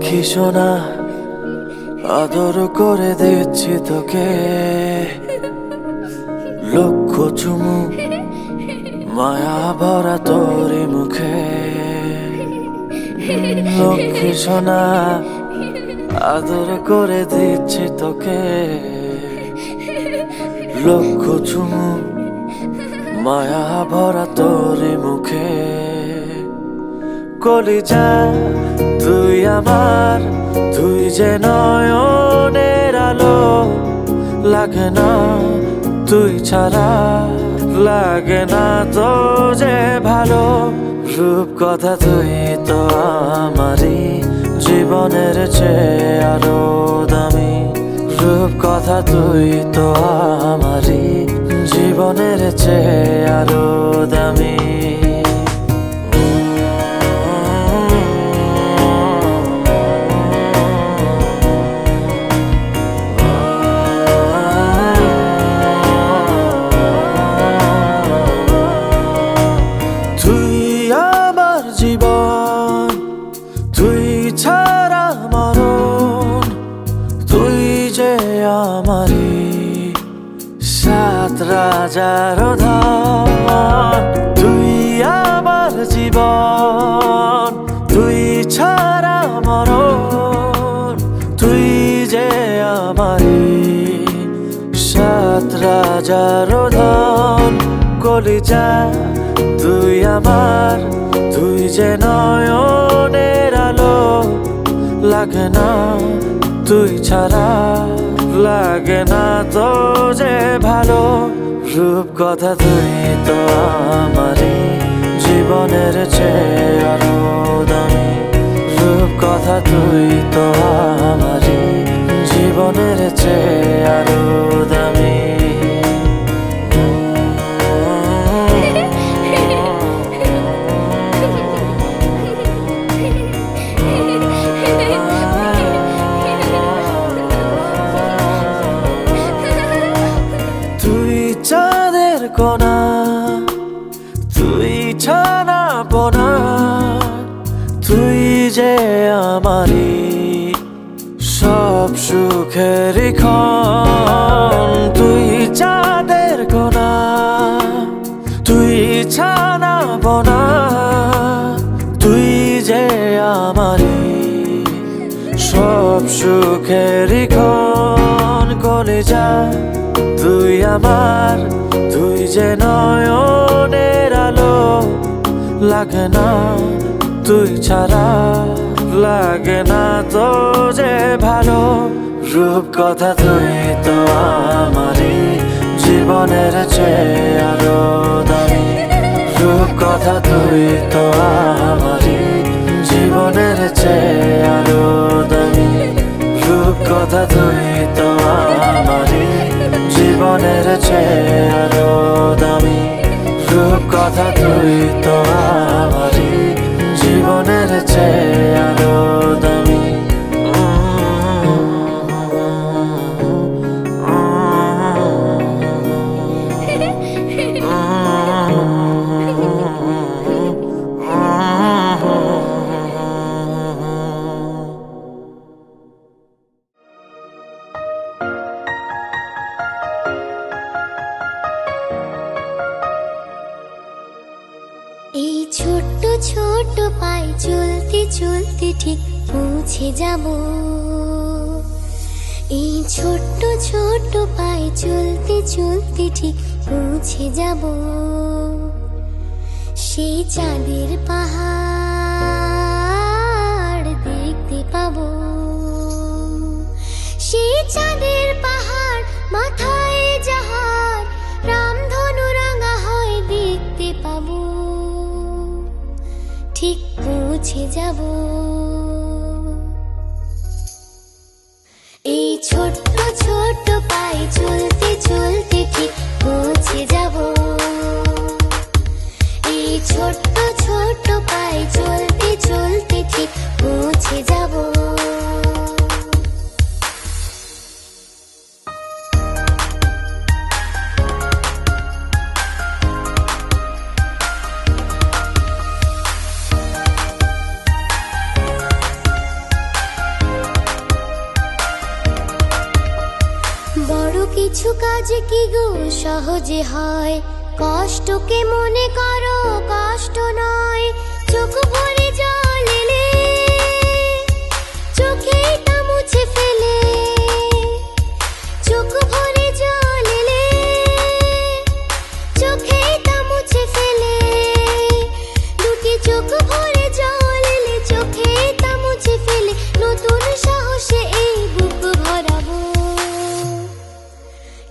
লক্ষ্মী সোনা আদর করে দিচ্ছি তোকে, লক্ষ চুমু মায়া ভরা তোরি মুখে। লক্ষ্মী সোনা আদর করে দিচ্ছি তোকে, লক্ষ চুমু মায়া ভরা তোরি মুখে। কলিজা তুই আমার, তুই যে নয়নের আলো, লাগে না তুই ছাড়া, লাগে না তো যে ভালো। রূপ কথা তুই তো আমারই জীবনের চেয়ে আরো দামি, রূপ কথা তুই তো আমারই জীবনের চেয়ে আরো দামি। জীবন তুই ছাড়া মরণ, তুই যে আমারি সাত রাজার ধন। তুই আমার জীবন, তুই ছাড়া মরণ, তুই যে আমারি সাত রাজার ধন। কলিজা তুই আমার, তুই যে নয়নের আলো, লাগে না তুই ছাড়া, লাগে না তো যে ভালো। রূপ কথা তুই তো আমারই জীবনের চেয়ে আরো দামি, রূপ কথা তুই তো আমারই জীবনের চেয়ে আরো দামি। চাঁদের কোনা তুই ছানা পোনা, তুই যে আমারি সব সুখের ক্ষণ। তুই চাঁদের কোনা তুই ছানা পোনা, তুই যে আমারি সব সুখের ক্ষণ। কলিজা তুই আমার, তুই যে নয়নের আলো, লাগে না তুই ছাড়া, লাগে না তো যে ভালো। রূপ কথা তুই তো আমারই জীবনের চেয়ে আরো দামি, রূপ কথা তুই তো আমারই জীবনের চেয়ে আরো দামি, রূপ কথা তুই তো আমারই জীবনের চেয়ে আরো দামি, রূপ কথা তুই তো আমারই জীবনের চেয়ে আরো দামি। এই ছোট্ট ছোট্ট পায়ে চলতে চলতে ঠিক পৌঁছে যাব, এই ছোট্ট ছোট্ট পায়ে চলতে চলতে ঠিক পৌঁছে যাব। সেই চাঁদের পাহাড় দেখতে পাবো, সেই চাঁদের পাহাড় মাথায় যাহার রামধনু রাঙা হয় দেখতে পাবো। ঠিক পৌঁছে যাব, এই ছোট্ট ছোট্ট পায়ে চলতে চলতে ঠিক পৌঁছে যাব, এই ছোট্ট ছোট্ট পায়ে চলতে চলতে ঠিক পৌঁছে যাব। কিছু কাজ কি গো সহজে হয়, কষ্টকে মনে করো কষ্ট নয়। চোখ ভরে জল এলে চোখেটা মুছে ফেলে, চোখ ভরে জল এলে চোখেটা মুছে ফেলে, দুটি চোখ ভরে জল এলে চোখেটা মুছে ফেলে, নতুন সাহসে এই বুক ভরাবো,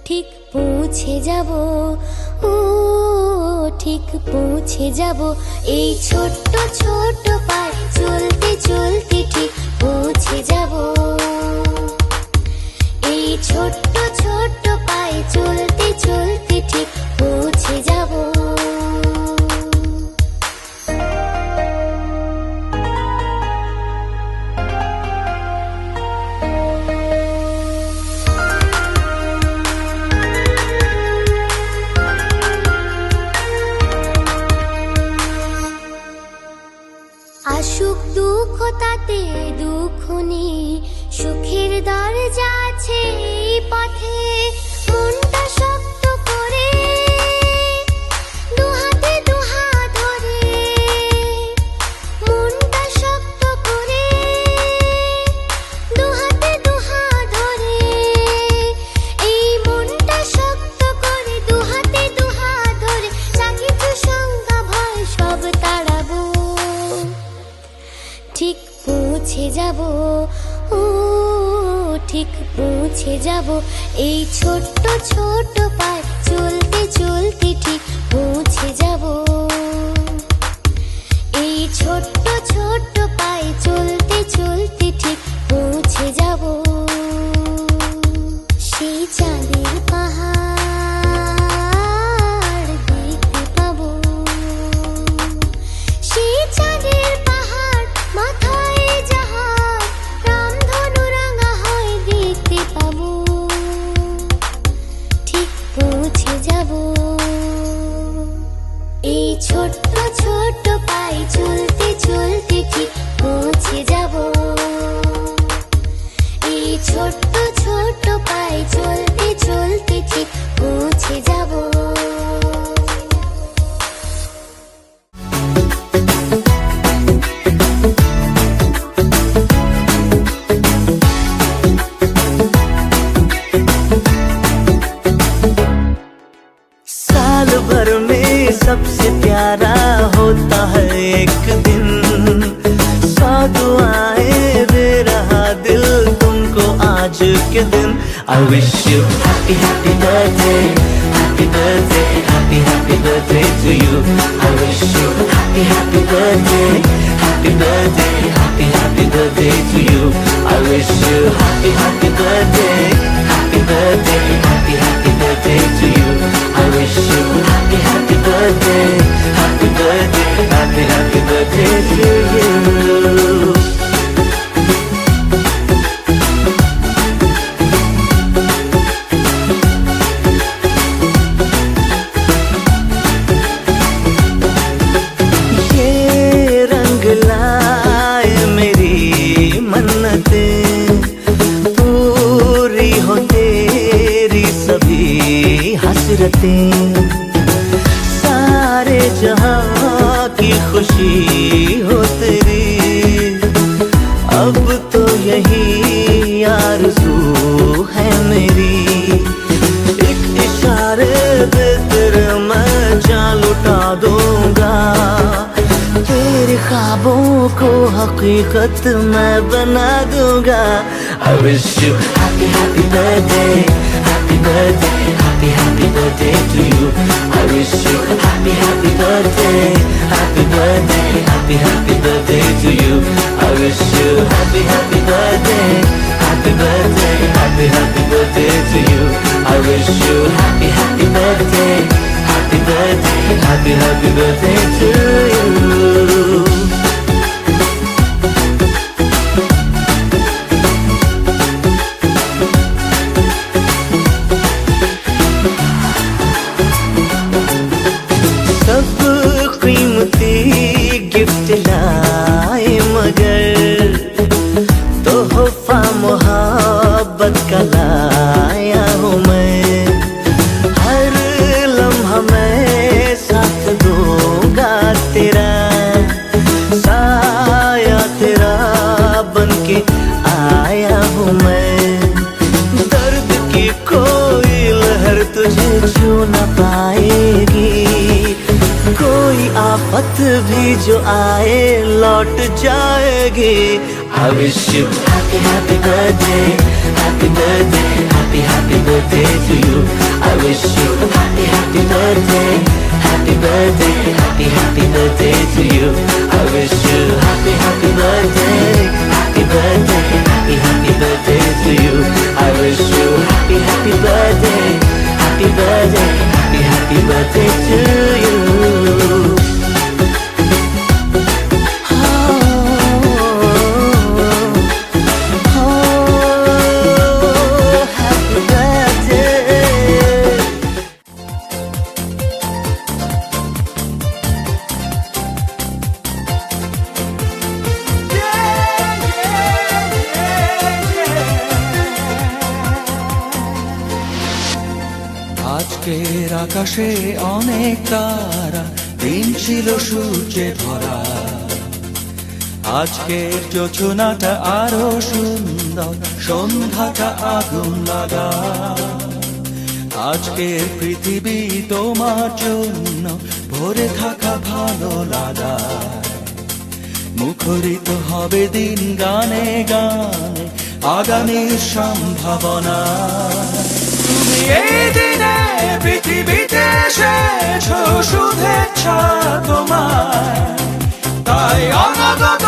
ঠিক পৌঁছে যাব, ও ঠিক পৌঁছে যাব, এই ছোট্ট ছোট্ট পায়ে চলতে চলতে ঠিক পৌঁছে যাব, এই ছোট্ট ছোট্ট পায়ে চলতে চলতে ঠিক পৌঁছে যাব। আসুক দুঃখ তাতে দুঃখ নেই, সুখের দরজা আছে এই পথে, মনটা শক্ত করে দুহাতে দুহাত ধরে, মনটা শক্ত করে দুহাতে দুহাত ধরে, এই মনটা শক্ত করে দুহাতে দুহাত ধরে, যা কিছু শঙ্কা ভয় সব তাড়াবো, ঠিক পৌঁছে যাব, ও ঠিক পৌঁছে যাব, এই ছোট্ট ছোট্ট পায়ে চলতে চলতে ঠিক পৌঁছে যাব, এই ছোট্ট ছোট্ট পায়ে চলতে চলতে ঠিক পৌঁছে যাব। সেই চাঁদের পাহাড় দেখতে পাবো, সেই চাঁদের পাহাড় মাথায় জাহাজ, রামধনু রাঙা হয় দেখতে পাবো, ঠিক পৌঁছে যাব, এই ছোট্ট ছোট্ট পায়ে চলতে চলতে ঠিক পৌঁছে যাব, এই ছোট্ট ছোট্ট পায়ে চলতে চলতে ঠিক পৌঁছে যাব। साल भर में सबसे प्यारा होता है एक दिन, सौ दुआएं दे रहा दिल तुमको आज के दिन। I wish you happy happy birthday, happy birthday, happy happy birthday to you. I wish you happy happy birthday, happy birthday, happy happy birthday to you. I wish you happy happy birthday, happy birthday, happy happy birthday to you. I wish you happy happy birthday, happy birthday, happy happy birthday to you. पूरी हो तेरी सभी हसरतें, सारे जहां की खुशी हो तेरी, अब तो यही आरज़ू है मेरी, एक इशारे पे तेरे मैं जान लुटा दूंगा, तेरे ख्वाबों को हकीकत मैं बना दूंगा। I wish you happy happy birthday, happy birthday, happy happy birthday to you. I wish you happy happy birthday, happy birthday, happy happy birthday to you. I wish you happy happy birthday, happy birthday, happy happy birthday to you. I wish you happy happy birthday, happy birthday, happy happy birthday to you. Gift लाए मगर तोहफा मोहब्बत का लाया हूँ मैं, तुझे छू न पाएगी। कोई आफत भी जो आए लौट जाएगी। I wish you happy happy birthday, happy birthday, happy happy birthday to you. I wish you happy happy birthday, happy birthday, happy happy birthday to you. I wish you happy happy birthday, happy birthday, happy happy birthday to you. I wish you happy happy birthday, happy birthday, happy happy birthday to you. আজকের আকাশে অনেক তারা, দিন ছিল সূর্যে ভরা। আজকের যোজনাটা আরো সুন্দর, সন্ধ্যাটা আগুন লাগা। আজকের পৃথিবী তোমার জন্য ভরে থাকা ভালো লাগা। মুখরিত হবে দিন গানে গানে, আগামীর সম্ভাবনা। তুমি এই দিনে পৃথিবীতে এসেছো, শুভেচ্ছা তোমায়। তাই অনাগত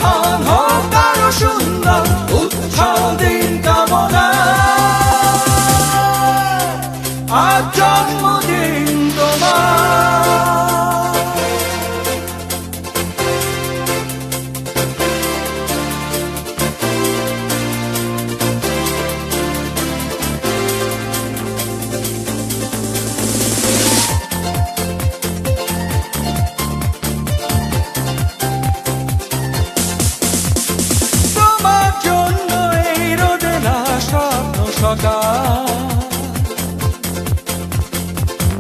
ক্ষণ হোক আরো সুন্দর, উৎসব দিন কামনা। আজ জন্মদিন তোমার।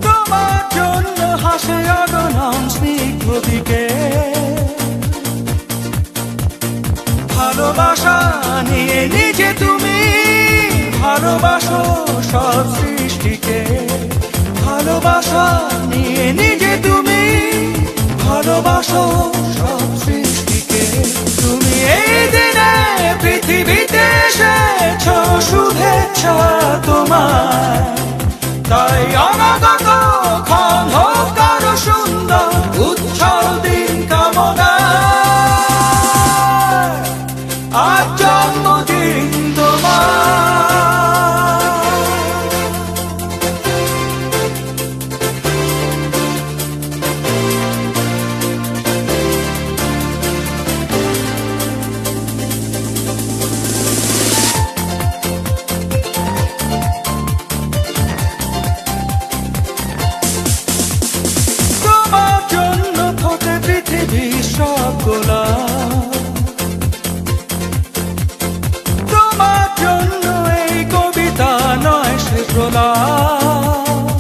তোমার জন্য হাসে অগণন স্নিগ্ধ দিকে। ভালোবাসা নিয়ে নিজে তুমি ভালোবাসো সব সৃষ্টিকে। ভালোবাসা নিয়ে নিজে তুমি ভালোবাসো সব সৃষ্টিকে। তুমি এই দিনে পৃথিবীতে এসেছো, শুভেচ্ছা তোমায়। তাই অনাগত ক্ষণ হোক আরো সুন্দর, উৎসব দিন কামনা। আজ জন্মদিন তোমার। তোমার জন্য এই কবিতা নয় সে প্রলাপ।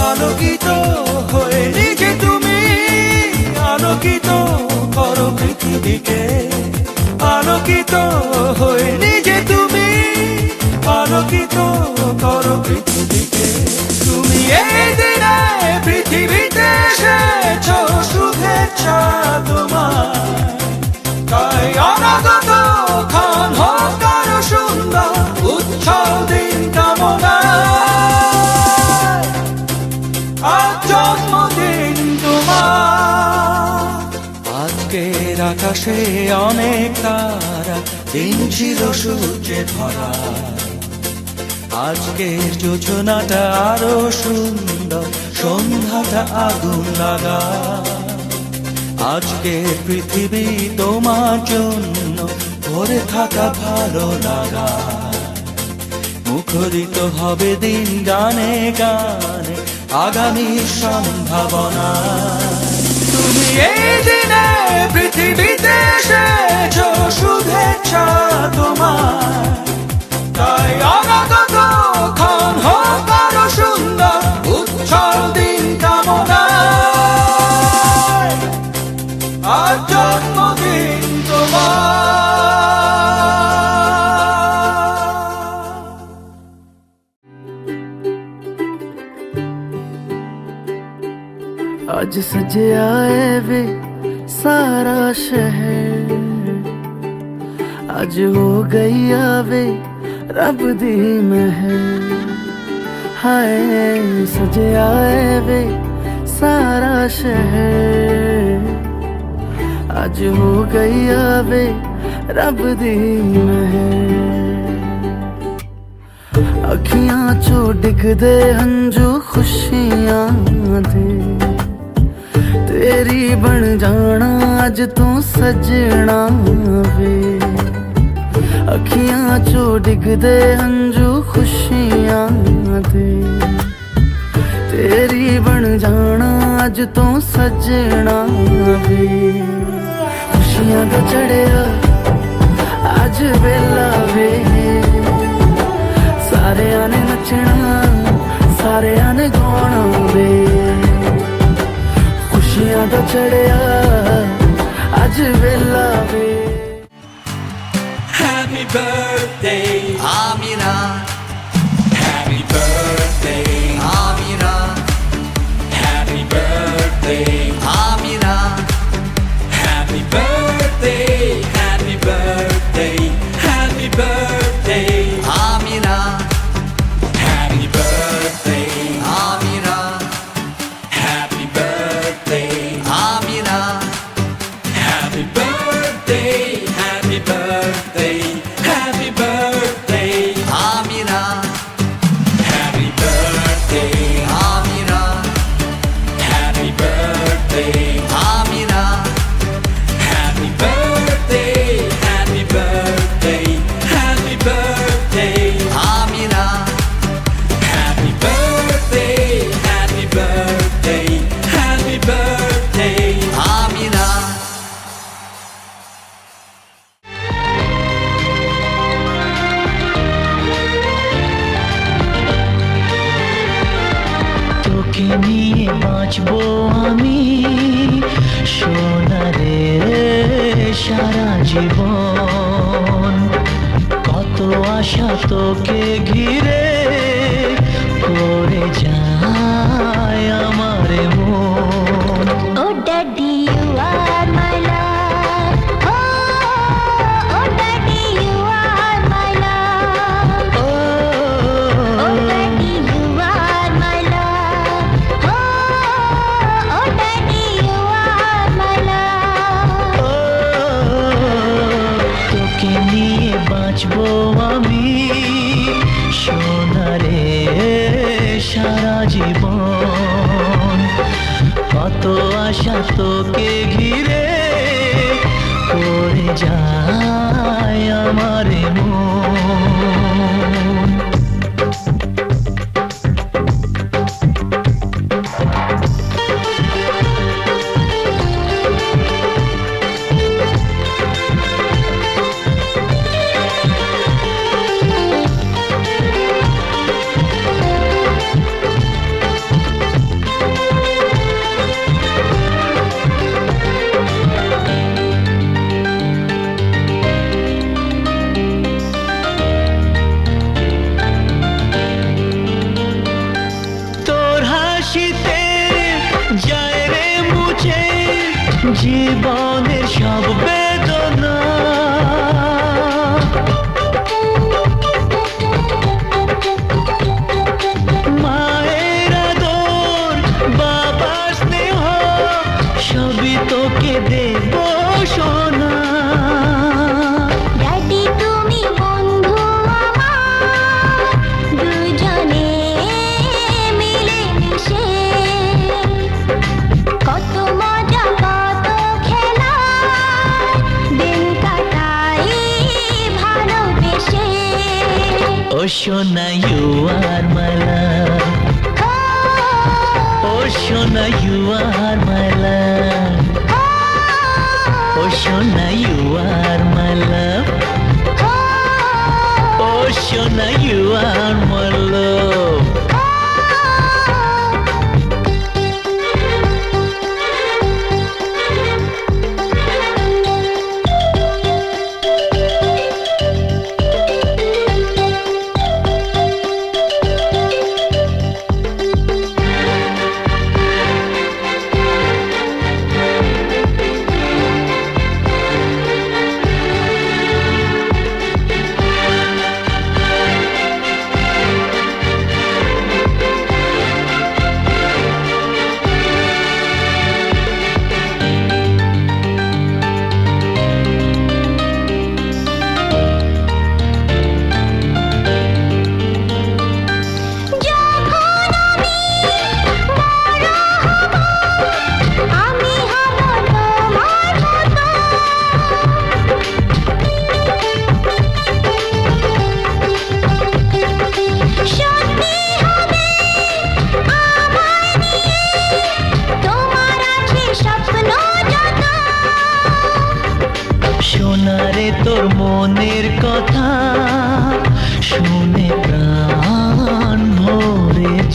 আলোকিত হয়ে নিজে তুমি আলোকিত করো পৃথিবীকে। আলোকিত হয়ে নিজে তুমি আলোকিত করো পৃথিবীকে। তুমি এই দিনে পৃথিবীতে এসেছো, শুভেচ্ছা তোমার। তাই অনাগত ক্ষণ হোক আরো সুন্দর, উৎসব দিন কামনা। আজ জন্মদিন তোমার। আজকের আকাশে অনেক তারা, দিন ছিল সূর্যে ভরা। আজকের যোজনাটা আরো সুন্দর, সন্ধ্যাটা আগুন লাগা। আজকের পৃথিবী তোমার জন্য ভরে থাকা ভালো লাগা। মুখরিত হবে দিন গানে গানে, আগামীর সম্ভাবনা। তুমি এই দিনে পৃথিবীতে এসেছো, শুভেচ্ছা তোমার। তাই অনাগত ক্ষণ হোক আরো সুন্দর, উৎসব দিন কামনা। আজ জন্মদিন তোমার। आज सजया है वे सारा शहर, आज हो गई आवे रब दी महर। हाय सजया है वे सारा शहर, आज हो गई आवे रब दी महर। अखियां चो डिगदे हंजू खुशियां दे, तेरी बन जाना अज तू सजना वे। अखियां चो डिगदे हंजू खुशियां दे, तेरी बन जाना अज तू सजना वे। खुशियां दा चढ़िया अज वेला वे, सारेयां ने नचना सारेयां ने गाना वे। खुशियां दा चढ़िया अज वेला वे। Happy birthday, Amina, happy birthday, Amina, happy birthday, Amina, happy birthday, happy birthday, happy birthday, Amina, happy birthday, Amina, happy birthday, Amina, happy birthday, happy birthday, happy birthday, Amina, happy birthday, Amina, happy birthday, Amina, happy birthday, happy birthday, happy birthday, Amina, happy birthday, happy birthday, happy birthday. Amina. তোকে নিয়ে বাঁচবো আমি সোনারে সারা জীবন। কত আশা তোকে ঘিরে করে যায় আমার মন। Oh daddy, you are my love. Oh daddy, you are my love. Oh daddy, you are my love. Oh daddy, you are my love. তোকে নিয়ে বাঁচবো আমি সোনারে সারা জীবন। কত আশা তোকে ঘিরে করে যায় আমার মন। তোর হাসিতে যায় রে মুছে জীবনের সব বেদনা। মায়ের আদর বাবার স্নেহ সবই তোকে দেব সোনা। Daddy, তুমি বন্ধু আমার, দুজনে মিলে মিশে কত মজা কত খেলা দিন কাটাই ভালোবেসে। ও সোনা ইউ আর মাই লাভ, ও সোনা ইউ আর মাই লাভ, ও সোনা ইউ আর মাই লাভ, ও সোনা ইউ আর মাই লাভ।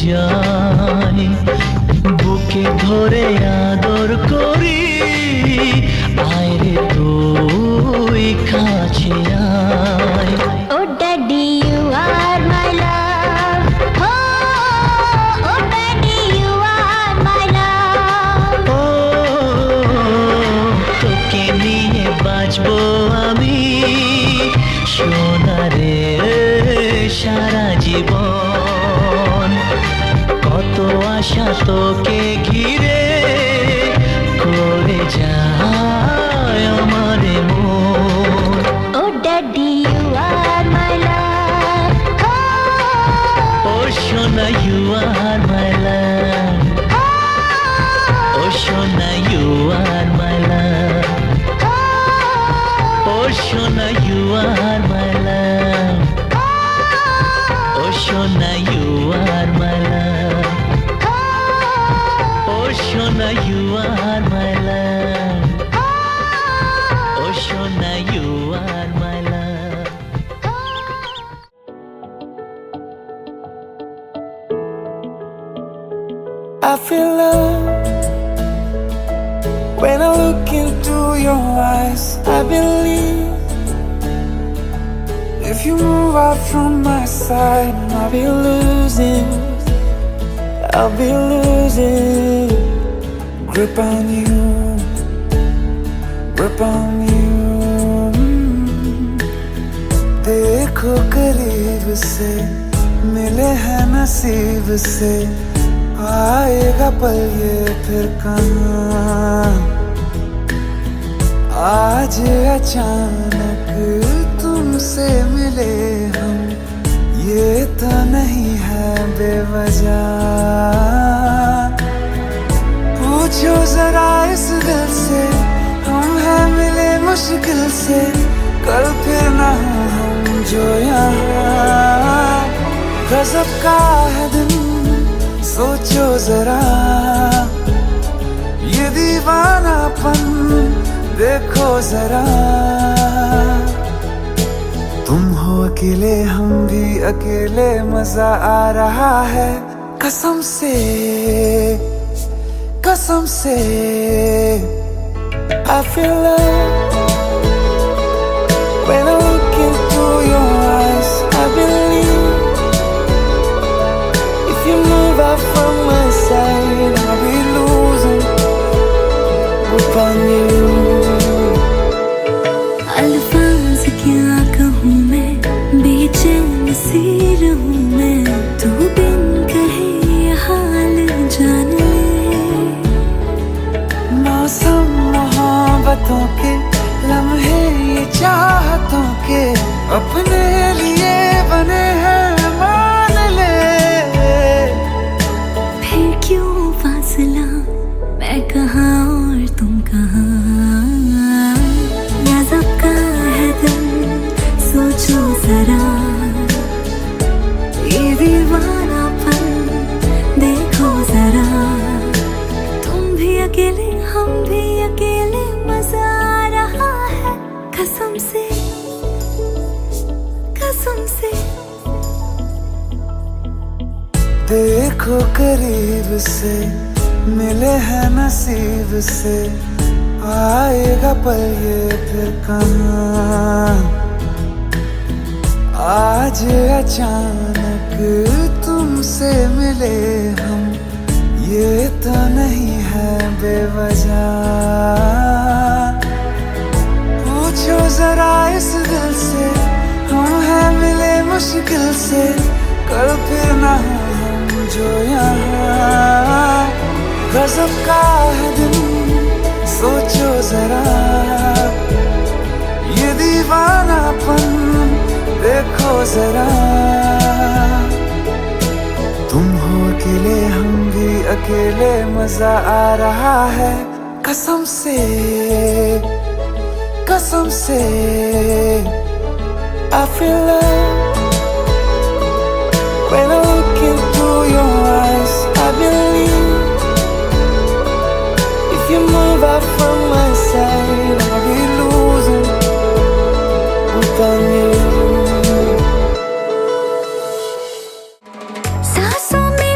যাই, বুকে ধরে আদর করি, আয় রে তুই কাছে আয়। Oh daddy, you are my love. Oh daddy, you are my love. ও তোকে নিয়ে বাঁচবো আমি সোনারে সারা জীবন। কত আশা তোকে ঘিরে করে যায় আমার মন। Oh daddy, you are my love. ও সোনা you are my love, ও সোনা you are my love, ও সোনা you are my love, ও সোনা you are my love, ও সোনা you are my love, ও সোনা you are my love. I feel love when I look into your eyes. I believe if you move out from my side, I'll be losing grip on you, grip on you. देखो करीब से मिले हैं नसीब से, आएगा पल ये फिर कहाँ। आज अचानक तुमसे मिले हम, ये तो नहीं है बेवजह। पूछो जरा इस दिल से, हम हैं मिले मुश्किल से, कल फिर ना हो हम जो यहाँ। गजब का है दिन सोचो जरा, ये दीवानापन देखो जरा। तुम हो अकेले हम भी अकेले, मजा आ रहा है कसम से, कसम से। I feel love when I look into your eyes. I believe if you move out from my side, I'll be losing grip on you. अल्फाज क्या कहूँ मैं, बेचैन सी रहूँ मैं, तू बिन कहे ये हाल जान ले। मौसम मोहब्बतों के लम्हे ये चाहतों के, अपने लिए बने हैं मान ले। फिर क्यों फासला, मैं कहाँ और तुम कहाँ। गजब का है दिल सोचो जरा, ये दीवानापन देखो जरा। तुम भी अकेले हम भी अकेले, मजा आ रहा है कसम से, कसम से। देखो करीब से मिले हैं नसीब से, आएगा पल ये फिर कहाँ। आज अचानक तुमसे मिले हम, ये तो नहीं है बेवजह। पूछो जरा इस दिल से, हम हैं मिले मुश्किल से, कल फिर ना हो हम जो यहाँ। गजब का है दिन सोचो जरा, ये दीवानापन देखो जरा। तुम हो अकेले हम भी अकेले, मजा आ रहा है कसम से, कसम से। I feel love when I look into your eyes. I believe if you move out from my side, I'll be losing grip on you. सांसों में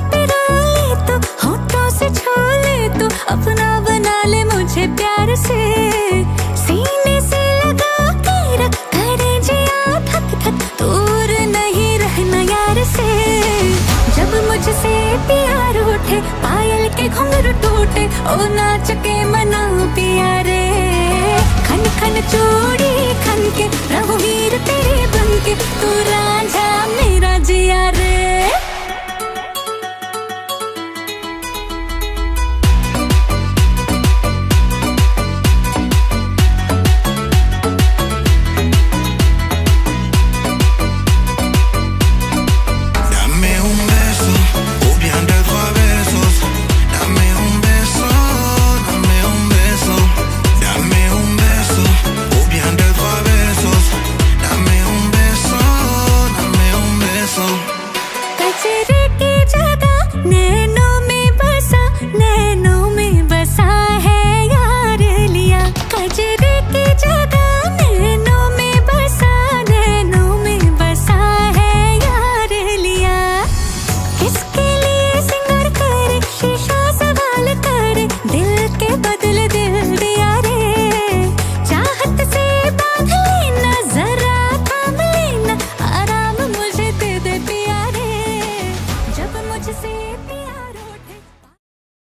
ओ नाच के मना पिया रे, खन खन चूड़ी खन के रहूं हीर तेरे बन के, तू रांझा मेरा जिया रे। कचरे की जगह नैनों में बसा, नैनों में बसा है यार लिया। कचरे की जगह नैनों में बसा, नैनों में बसा है यार लिया। किसके